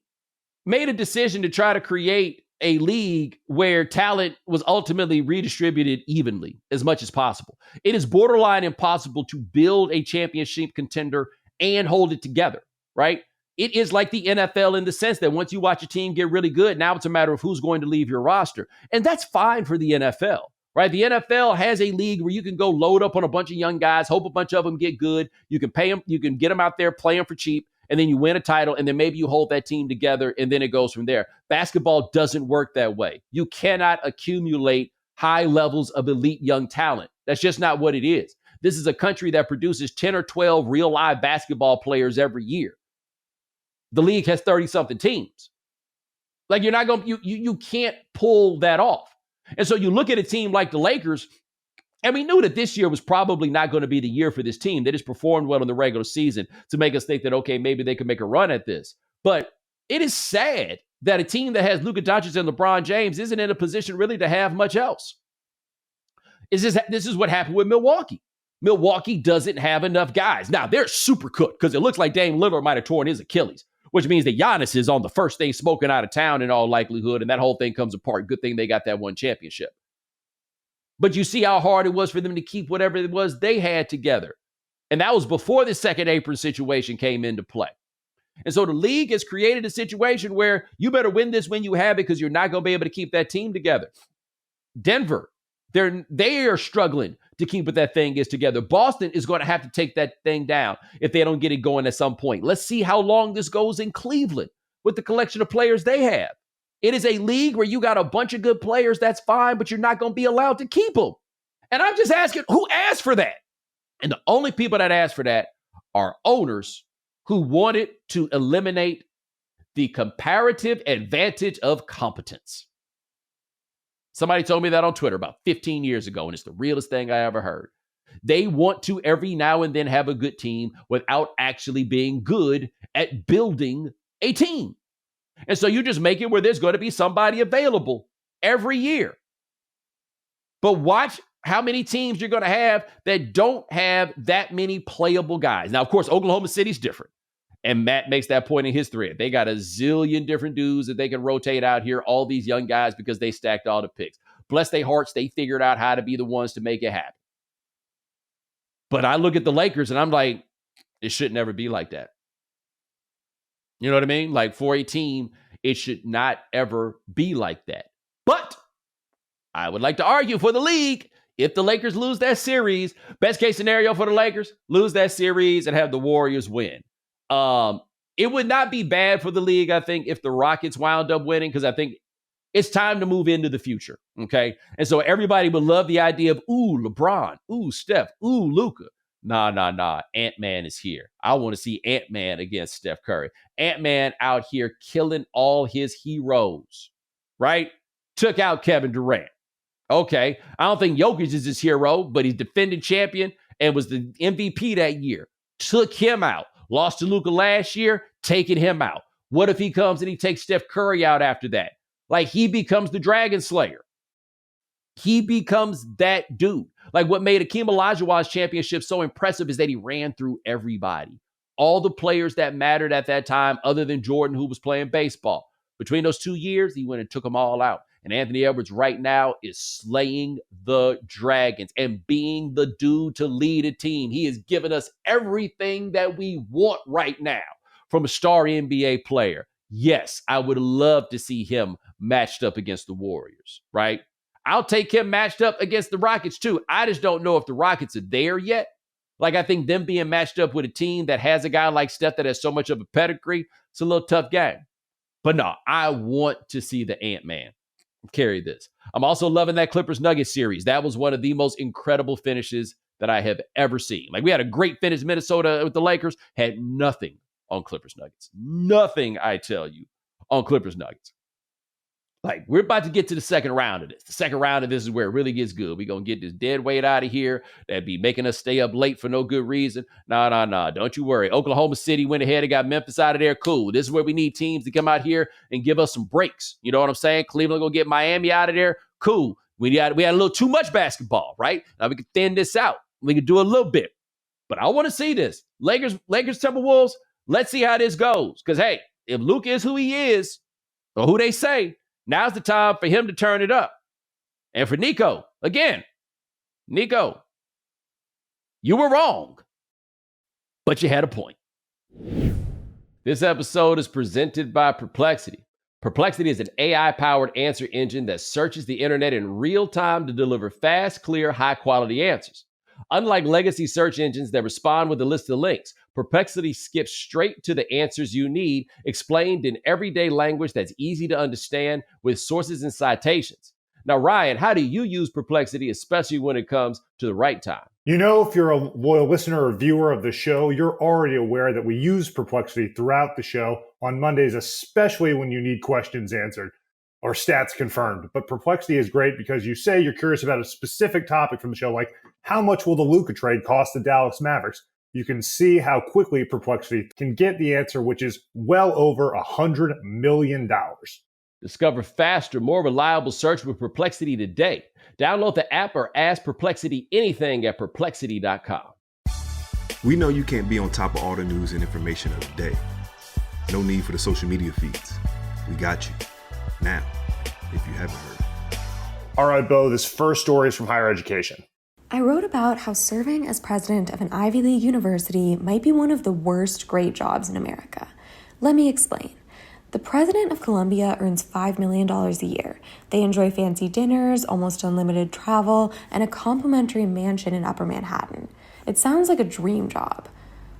made a decision to try to create a league where talent was ultimately redistributed evenly as much as possible. It is borderline impossible to build a championship contender and hold it together, right? It is like the NFL in the sense that once you watch a team get really good, now it's a matter of who's going to leave your roster. And that's fine for the NFL, right? The NFL has a league where you can go load up on a bunch of young guys, hope a bunch of them get good. You can pay them, you can get them out there playing for cheap, and then you win a title, and then maybe you hold that team together, and then it goes from there. Basketball doesn't work that way. You cannot accumulate high levels of elite young talent. That's just not what it is. This is a country that produces 10 or 12 real live basketball players every year. The league has 30-something teams. Like, you're not going to, you can't pull that off. And so you look at a team like the Lakers, and we knew that this year was probably not going to be the year for this team. They just performed well in the regular season to make us think that, okay, maybe they could make a run at this. But it is sad that a team that has Luka Doncic and LeBron James isn't in a position really to have much else. This is what happened with Milwaukee. Milwaukee doesn't have enough guys. Now, they're super cooked because it looks like Dame Lillard might have torn his Achilles, which means that Giannis is on the first thing smoking out of town in all likelihood, and that whole thing comes apart. Good thing they got that one championship. But you see how hard it was for them to keep whatever it was they had together. And that was before the second apron situation came into play. And so the league has created a situation where you better win this when you have it because you're not going to be able to keep that team together. Denver, they are struggling to keep what that thing is together. Boston is going to have to take that thing down if they don't get it going at some point. Let's see how long this goes in Cleveland with the collection of players they have. It is a league where you got a bunch of good players, that's fine, but you're not going to be allowed to keep them. And I'm just asking, who asked for that? And the only people that asked for that are owners who wanted to eliminate the comparative advantage of competence. Somebody told me that on Twitter about 15 years ago, and it's the realest thing I ever heard. They want to every now and then have a good team without actually being good at building a team. And so you just make it where there's going to be somebody available every year. But watch how many teams you're going to have that don't have that many playable guys. Now, of course, Oklahoma City's different. And Matt makes that point in his thread. They got a zillion different dudes that they can rotate out here, all these young guys, because they stacked all the picks. Bless their hearts, they figured out how to be the ones to make it happen. But I look at the Lakers and I'm like, it should never be like that. You know what I mean? Like, for a team, it should not ever be like that. But I would like to argue for the league. If the Lakers lose that series, best case scenario for the Lakers, lose that series and have the Warriors win. It would not be bad for the league, I think, if the Rockets wound up winning, because I think it's time to move into the future, okay? And so everybody would love the idea of, ooh, LeBron, ooh, Steph, ooh, Luka. Nah. Ant-Man is here. I want to see Ant-Man against Steph Curry. Ant-Man out here killing all his heroes, right? Took out Kevin Durant. Okay, I don't think Jokic is his hero, but he's defending champion and was the MVP that year. Took him out. Lost to Luka last year, taking him out. What if he comes and he takes Steph Curry out after that? Like, he becomes the Dragon Slayer. He becomes that dude. Like, what made Akeem Olajuwon's championship so impressive is that he ran through everybody. All the players that mattered at that time, other than Jordan, who was playing baseball. Between those 2 years, he went and took them all out. And Anthony Edwards right now is slaying the Dragons and being the dude to lead a team. He has given us everything that we want right now from a star NBA player. Yes, I would love to see him matched up against the Warriors, right? I'll take him matched up against the Rockets too. I just don't know if the Rockets are there yet. Like, I think them being matched up with a team that has a guy like Steph that has so much of a pedigree, it's a little tough game. But no, I want to see the Ant-Man carry this. I'm also loving that Clippers-Nuggets series. That was one of the most incredible finishes that I have ever seen. Like, we had a great finish, Minnesota with the Lakers, had nothing on Clippers-Nuggets. Nothing, I tell you, on Clippers-Nuggets. Like, we're about to get to the second round of this. The second round of this is where it really gets good. We're going to get this dead weight out of here that'd be making us stay up late for no good reason. No. Don't you worry. Oklahoma City went ahead and got Memphis out of there. Cool. This is where we need teams to come out here and give us some breaks. You know what I'm saying? Cleveland going to get Miami out of there. Cool. We had a little too much basketball, right? Now we can thin this out. We can do a little bit. But I want to see this. Lakers, Timberwolves, let's see how this goes. Because, hey, if Luke is who he is, or who they say, now's the time for him to turn it up. And for Nico, again, Nico, you were wrong, but you had a point. This episode is presented by Perplexity. Perplexity is an AI-powered answer engine that searches the internet in real time to deliver fast, clear, high-quality answers. Unlike legacy search engines that respond with a list of links, Perplexity skips straight to the answers you need, explained in everyday language that's easy to understand with sources and citations. Now, Ryan, how do you use Perplexity, especially when it comes to the right time? You know, if you're a loyal listener or viewer of the show, you're already aware that we use Perplexity throughout the show on Mondays, especially when you need questions answered or stats confirmed. But Perplexity is great because you say you're curious about a specific topic from the show, like how much will the Luka trade cost the Dallas Mavericks? You can see how quickly Perplexity can get the answer, which is well over $100 million. Discover faster, more reliable search with Perplexity today. Download the app or ask Perplexity anything at perplexity.com. We know you can't be on top of all the news and information of the day. No need for the social media feeds. We got you. Now, if you haven't heard. All right, Bo, this first story is from Higher Education. I wrote about how serving as president of an Ivy League university might be one of the worst great jobs in America. Let me explain. The president of Columbia earns $5 million a year. They enjoy fancy dinners, almost unlimited travel, and a complimentary mansion in Upper Manhattan. It sounds like a dream job,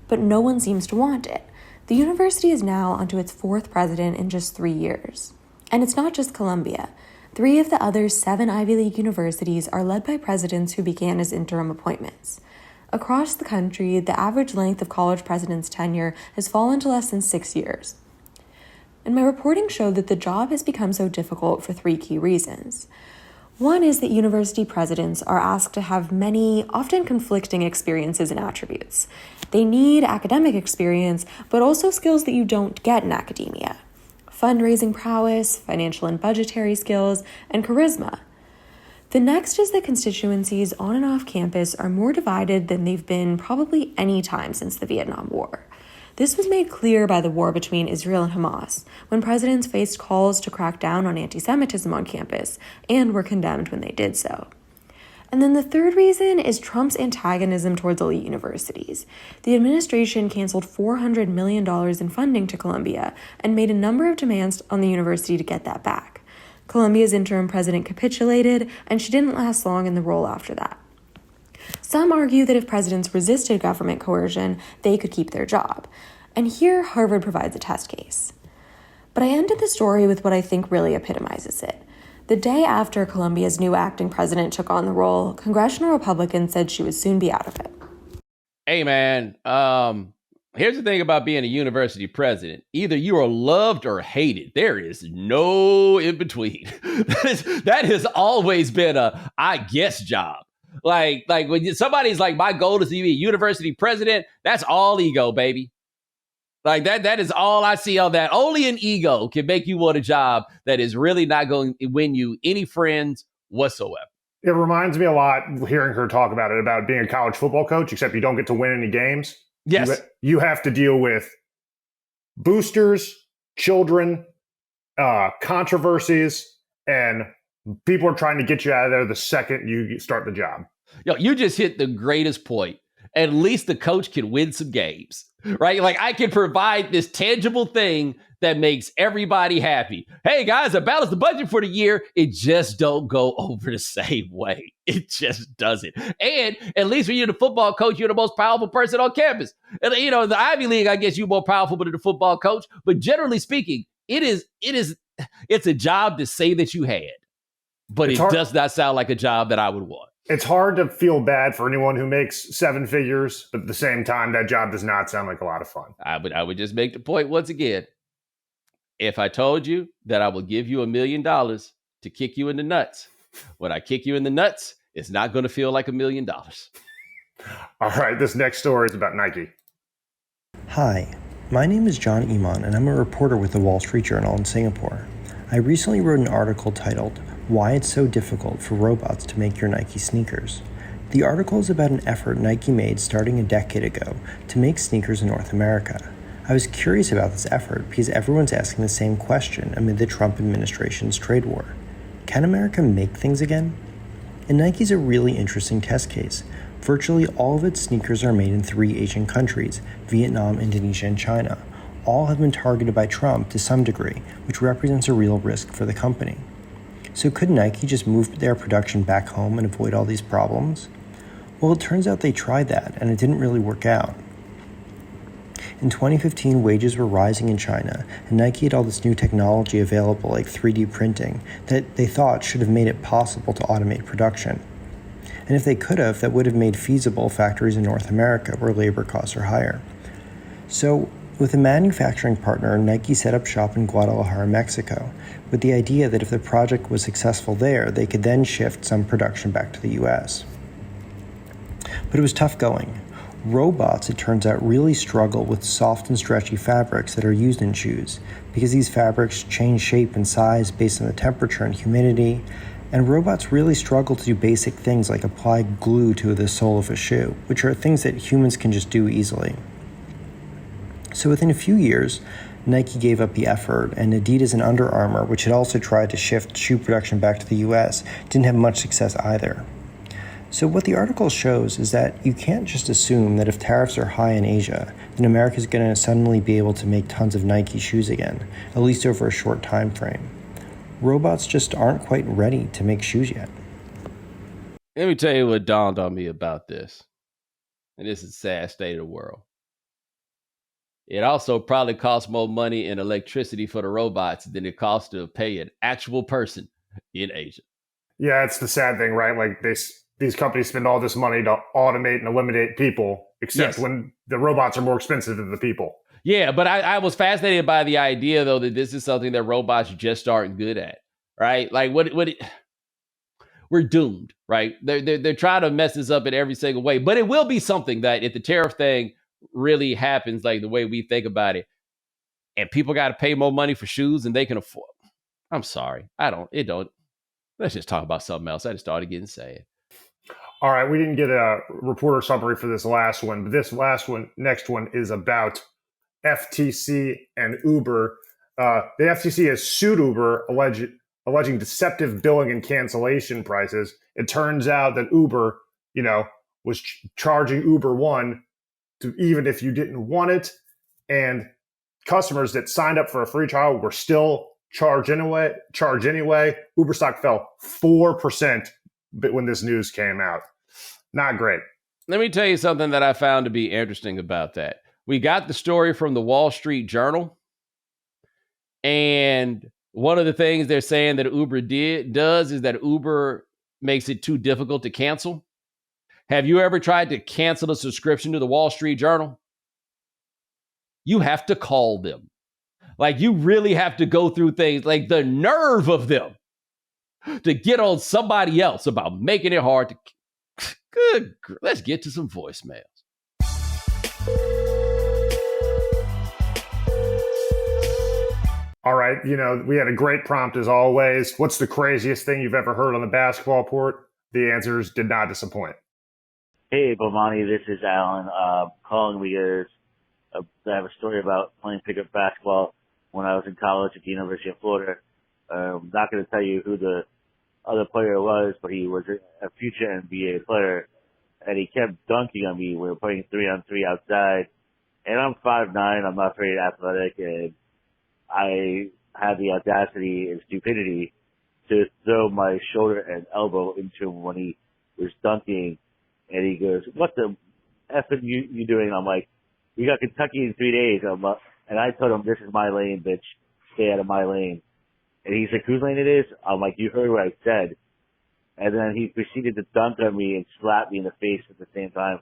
but no one seems to want it. The university is now onto its fourth president in just 3 years. And it's not just Columbia. 3 of the other 7 Ivy League universities are led by presidents who began as interim appointments. Across the country, the average length of college presidents' tenure has fallen to less than 6 years. And my reporting showed that the job has become so difficult for 3 key reasons. One is that university presidents are asked to have many, often conflicting experiences and attributes. They need academic experience, but also skills that you don't get in academia. Fundraising prowess, financial and budgetary skills, and charisma. The next is that constituencies on and off campus are more divided than they've been probably any time since the Vietnam War. This was made clear by the war between Israel and Hamas, when presidents faced calls to crack down on anti-Semitism on campus, and were condemned when they did so. And then the third reason is Trump's antagonism towards elite universities. The administration canceled $400 million in funding to Columbia and made a number of demands on the university to get that back. Columbia's interim president capitulated, and she didn't last long in the role after that. Some argue that if presidents resisted government coercion, they could keep their job. And here, Harvard provides a test case. But I ended the story with what I think really epitomizes it. The day after Columbia's new acting president took on the role, congressional Republicans said she would soon be out of it. Hey, man, here's the thing about being a university president. Either you are loved or hated. There is no in between. That has always been a I guess job. Like when somebody's like, my goal is to be a university president, that's all ego, baby. Like that is all I see on that. Only an ego can make you want a job that is really not going to win you any friends whatsoever. It reminds me a lot hearing her talk about it, about being a college football coach, except you don't get to win any games. Yes. You have to deal with boosters, children, controversies, and people are trying to get you out of there the second you start the job. Yo, you just hit the greatest point. At least the coach can win some games, right? Like I can provide this tangible thing that makes everybody happy. Hey guys, I balanced the budget for the year. It just don't go over the same way. It just doesn't. And at least when you're the football coach, you're the most powerful person on campus. And you know, the Ivy League, I guess you're more powerful than the football coach. But generally speaking, it's a job to say that you had, but it does not sound like a job that I would want. It's hard to feel bad for anyone who makes 7 figures, but at the same time, that job does not sound like a lot of fun. I would just make the point once again. If I told you that I will give you $1 million to kick you in the nuts, when I kick you in the nuts, it's not going to feel like $1 million. All right, this next story is about Nike. Hi, my name is John Emont, and I'm a reporter with the Wall Street Journal in Singapore. I recently wrote an article titled, "Why It's So Difficult for Robots to Make Your Nike Sneakers." The article is about an effort Nike made starting a decade ago to make sneakers in North America. I was curious about this effort because everyone's asking the same question amid the Trump administration's trade war. Can America make things again? And Nike's a really interesting test case. Virtually all of its sneakers are made in 3 Asian countries, Vietnam, Indonesia, and China. All have been targeted by Trump to some degree, which represents a real risk for the company. So could Nike just move their production back home and avoid all these problems? Well, it turns out they tried that, and it didn't really work out. In 2015, wages were rising in China, and Nike had all this new technology available like 3D printing that they thought should have made it possible to automate production. And if they could have, that would have made feasible factories in North America where labor costs are higher. So, with a manufacturing partner, Nike set up shop in Guadalajara, Mexico, with the idea that if the project was successful there, they could then shift some production back to the US. But it was tough going. Robots, it turns out, really struggle with soft and stretchy fabrics that are used in shoes, because these fabrics change shape and size based on the temperature and humidity, and robots really struggle to do basic things like apply glue to the sole of a shoe, which are things that humans can just do easily. So within a few years, Nike gave up the effort, and Adidas and Under Armour, which had also tried to shift shoe production back to the US, didn't have much success either. So what the article shows is that you can't just assume that if tariffs are high in Asia, then America's going to suddenly be able to make tons of Nike shoes again, at least over a short time frame. Robots just aren't quite ready to make shoes yet. Let me tell you what dawned on me about this. And this is a sad state of the world. It also probably costs more money in electricity for the robots than it costs to pay an actual person in Asia. Yeah, it's the sad thing, right? Like these companies spend all this money to automate and eliminate people, except when the robots are more expensive than the people. Yeah, but I was fascinated by the idea, though, that this is something that robots just aren't good at, right? Like, we're doomed, right? They're trying to mess this up in every single way, but it will be something that if the tariff thing really happens, like the way we think about it, and people got to pay more money for shoes than they can afford. I'm sorry, let's just talk about something else. I just started getting sad. All right, we didn't get a reporter summary for this last one, but this next one is about FTC and Uber. The FTC has sued Uber, alleging deceptive billing and cancellation prices. It turns out that Uber, was charging Uber One to even if you didn't want it, and customers that signed up for a free trial were still charged anyway. Uber stock fell 4% when this news came out. Not great. Let me tell you something that I found to be interesting about that. We got the story from the Wall Street Journal, and one of the things they're saying that Uber does is that Uber makes it too difficult to cancel. Have you ever tried to cancel a subscription to the Wall Street Journal? You have to call them. Like, you really have to go through things, like the nerve of them to get on somebody else about making it hard to. Good. Let's get to some voicemails. All right, we had a great prompt as always. What's the craziest thing you've ever heard on the basketball court? The answers did not disappoint. Hey, Bomani, this is Alan. Calling because I have a story about playing pickup basketball when I was in college at the University of Florida. I'm not going to tell you who the other player was, but he was a future NBA player, and he kept dunking on me. We were playing 3-on-3 outside, and I'm 5'9", I'm not very athletic, and I had the audacity and stupidity to throw my shoulder and elbow into him when he was dunking, and he goes, "What the F are you doing?" I'm like, "We got Kentucky in 3 days." And I told him, "This is my lane, bitch. Stay out of my lane." And he's like, "Whose lane it is?" I'm like, "You heard what I said." And then he proceeded to dunk on me and slap me in the face at the same time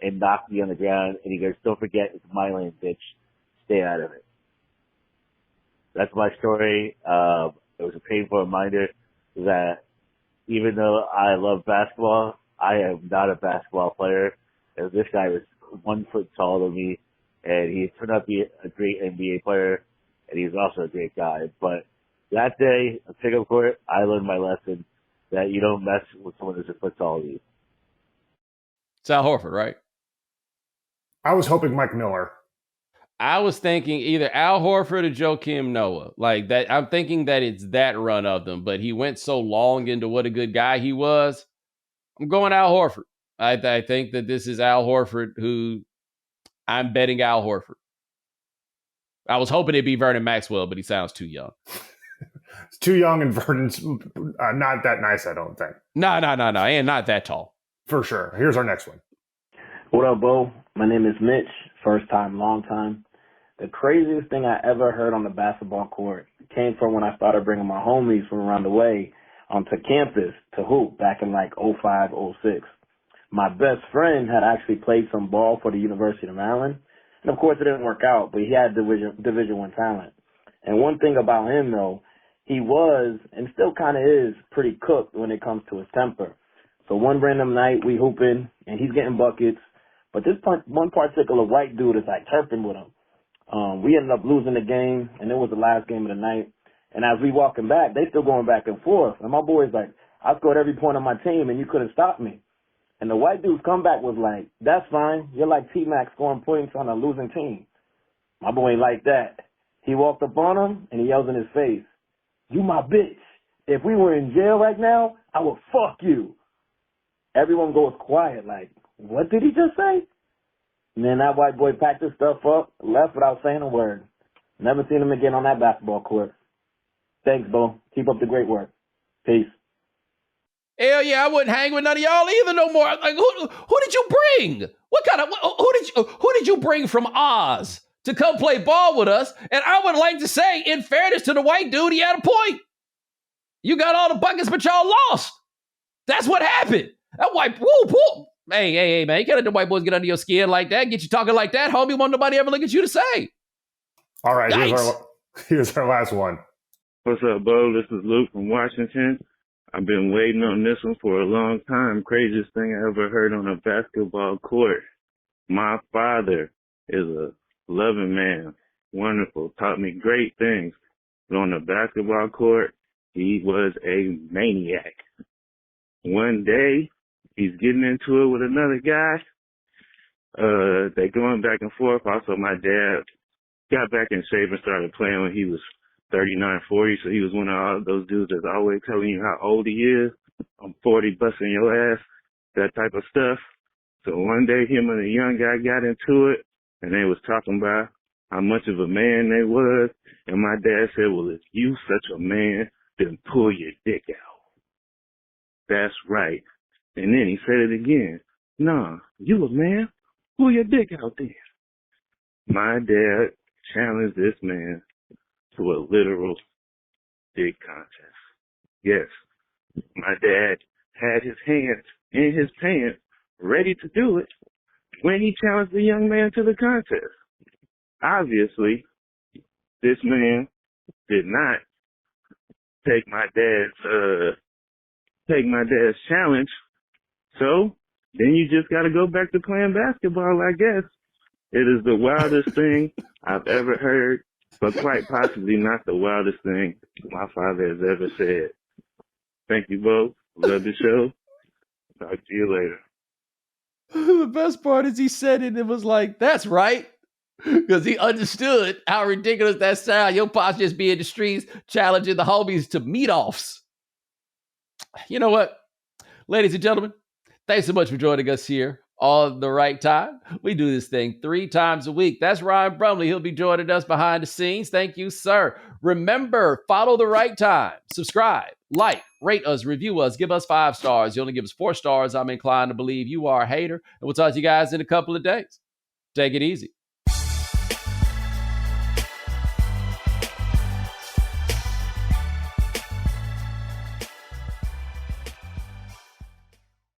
and knock me on the ground. And he goes, "Don't forget, it's my lane, bitch. Stay out of it." that's my story. It was a painful reminder that even though I love basketball, I am not a basketball player. And this guy was 1 foot taller than me, and he turned out to be a great NBA player, and he's also a great guy. But that day, a pickup court, I learned my lesson that you don't mess with someone who's a foot taller than you. It's Al Horford, right? I was hoping Mike Miller. I was thinking either Al Horford or Joakim Noah. Like that, I'm thinking that it's that run of them, but he went so long into what a good guy he was. I'm going Al Horford. I think that this is Al Horford who I'm betting Al Horford. I was hoping it'd be Vernon Maxwell, but he sounds too young. It's too young, and Vernon's not that nice, I don't think. No, and not that tall. For sure. Here's our next one. What up, Bo? My name is Mitch. First time, long time. The craziest thing I ever heard on the basketball court came from when I started bringing my homies from around the way onto campus to hoop back in like 05, 06. My best friend had actually played some ball for the University of Maryland. And of course it didn't work out, but he had Division I talent. And one thing about him though, he was and still kind of is pretty cooked when it comes to his temper. So one random night we hooping and he's getting buckets, but this one particular white dude is like chirping with him. We ended up losing the game, and it was the last game of the night. And as we walking back, they still going back and forth. And my boy's like, I scored every point on my team, and you couldn't stop me. And the white dude's comeback was like, that's fine. You're like T-Mac scoring points on a losing team. My boy ain't like that. He walked up on him, and he yells in his face, you my bitch. If we were in jail right now, I would fuck you. Everyone goes quiet like, what did he just say? And then that white boy packed his stuff up, left without saying a word. Never seen him again on that basketball court. Thanks, Bo. Keep up the great work. Peace. Hell yeah, I wouldn't hang with none of y'all either no more. Like, who did you bring? What kind of who did you bring from Oz to come play ball with us? And I would like to say, in fairness to the white dude, he had a point. You got all the buckets, but y'all lost. That's what happened. That white Hey, man, you can't let the white boys get under your skin like that, get you talking like that, homie. Won't nobody ever look at you to say. All right, here's our last one. What's up, Bo? This is Luke from Washington. I've been waiting on this one for a long time. Craziest thing I ever heard on a basketball court. My father is a loving man, wonderful, taught me great things. But on the basketball court, he was a maniac. One day, he's getting into it with another guy. They going back and forth. Also, my dad got back in shape and started playing when he was 39, 40. So he was one of all those dudes that's always telling you how old he is. I'm 40, busting your ass, that type of stuff. So one day, him and a young guy got into it, and they was talking about how much of a man they was. And my dad said, well, if you such a man, then pull your dick out. That's right. And then he said it again. Nah, you a man? Pull your dick out then. My dad challenged this man to a literal dick contest. Yes, my dad had his hands in his pants ready to do it when he challenged the young man to the contest. Obviously, this man did not take my dad's challenge. So then you just got to go back to playing basketball, I guess. It is the wildest thing I've ever heard, but quite possibly not the wildest thing my father has ever said. Thank you both. Love the show. Talk to you later. The best part is he said it and it was like, that's right. Because he understood how ridiculous that sound. Your pops just be in the streets challenging the homies to meet-offs. You know what? Ladies and gentlemen, thanks so much for joining us here on The Right Time. We do this thing 3 times a week. That's Ryan Brumley. He'll be joining us behind the scenes. Thank you, sir. Remember, follow The Right Time. Subscribe, like, rate us, review us, give us 5 stars. You only give us 4 stars. I'm inclined to believe you are a hater. And we'll talk to you guys in a couple of days. Take it easy.